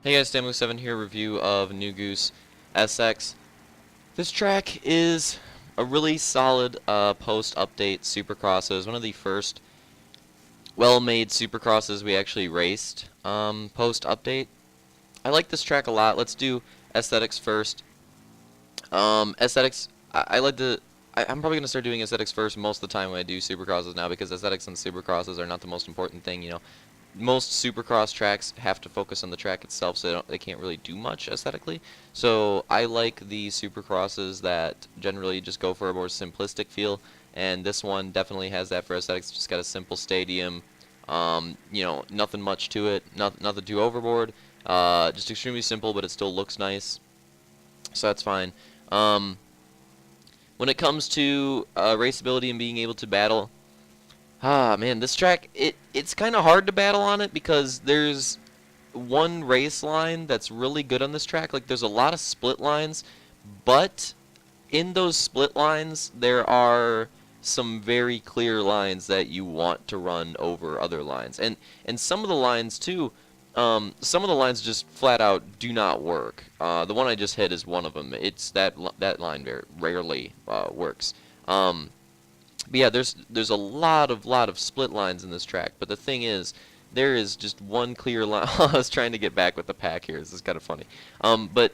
Hey guys, Goose here, review of New Goose SX. This track is a really solid post-update supercross. It was one of the first well-made supercrosses we actually raced post-update. I like this track a lot. Let's do aesthetics first. Aesthetics, I like to... I'm probably going to start doing aesthetics first most of the time when I do supercrosses now, because aesthetics and supercrosses are not the most important thing, you know. Most supercross tracks have to focus on the track itself, so they can't really do much aesthetically. So I like the supercrosses that generally just go for a more simplistic feel, and this one definitely has that for aesthetics. Just got a simple stadium, you know, nothing much to it, nothing too overboard, just extremely simple, but it still looks nice, so that's fine. When it comes to raceability and being able to battle, man, this track, it's kind of hard to battle on it because there's one race line that's really good on this track. Like, there's a lot of split lines, but in those split lines, there are some very clear lines that you want to run over other lines. And some of the lines, too, some of the lines just flat out do not work. The one I just hit is one of them. It's that line very rarely works. But yeah, there's a lot of split lines in this track, but the thing is, there is just one clear line. I was trying to get back with the pack here. This is kind of funny. But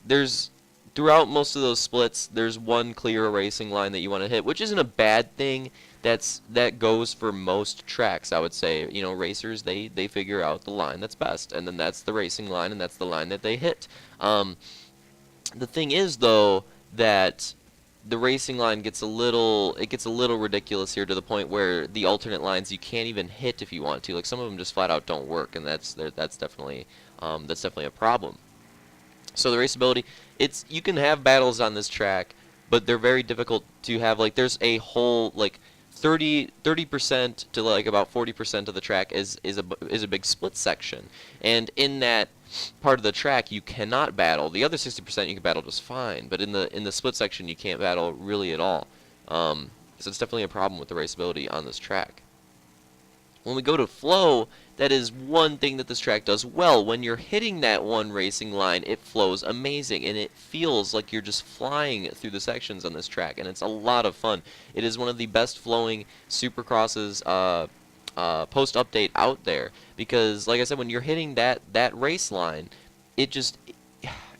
there's throughout most of those splits, there's one clear racing line that you want to hit, which isn't a bad thing. That goes for most tracks, I would say. You know, racers, they figure out the line that's best, and then that's the racing line, and that's the line that they hit. The thing is, though, that the racing line gets a little ridiculous here, to the point where the alternate lines you can't even hit if you want to. Like, some of them just flat out don't work, and that's definitely a problem. So the raceability, you can have battles on this track, but they're very difficult to have. Like, there's a whole, like, 30% to like about 40% of the track is a big split section, and in that part of the track you cannot battle. The other 60% you can battle just fine, but in the split section you can't battle really at all. So it's definitely a problem with the raceability on this track. When we go to flow, that is one thing that this track does well. When you're hitting that one racing line, it flows amazing, and it feels like you're just flying through the sections on this track, and it's a lot of fun. It is one of the best flowing supercrosses post-update out there, because, like I said, when you're hitting that race line, it just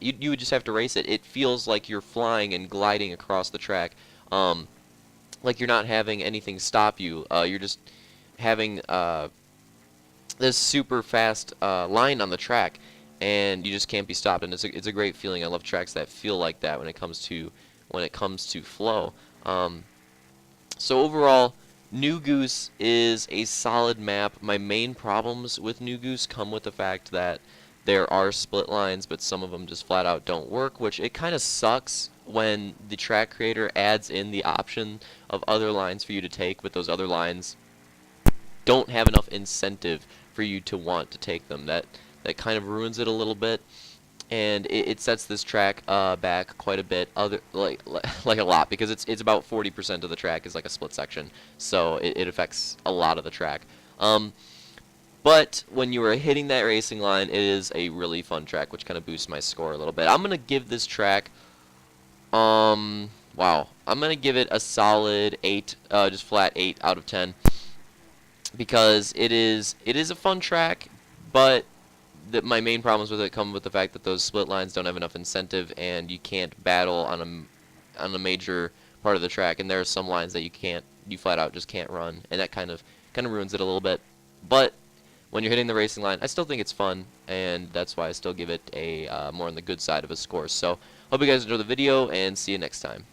you would just have to race it. It feels like you're flying and gliding across the track, like you're not having anything stop you. You're just having this super fast line on the track, and you just can't be stopped. And it's a great feeling. I love tracks that feel like that when it comes to flow. So overall, New Goose is a solid map. My main problems with New Goose come with the fact that there are split lines, but some of them just flat out don't work, which it kind of sucks when the track creator adds in the option of other lines for you to take, but those other lines don't have enough incentive for you to want to take them. That kind of ruins it a little bit, and it sets this track back quite a bit, like a lot, because it's about 40% of the track is like a split section, so it affects a lot of the track. But when you are hitting that racing line, it is a really fun track, which kind of boosts my score a little bit. I'm gonna give this track, wow, I'm gonna give it a solid 8, just flat 8 out of 10. Because it is a fun track, but my main problems with it come with the fact that those split lines don't have enough incentive, and you can't battle on a major part of the track, and there are some lines that you flat out just can't run, and that kind of ruins it a little bit. But when you're hitting the racing line, I still think it's fun, and that's why I still give it a more on the good side of a score. So hope you guys enjoy the video, and see you next time.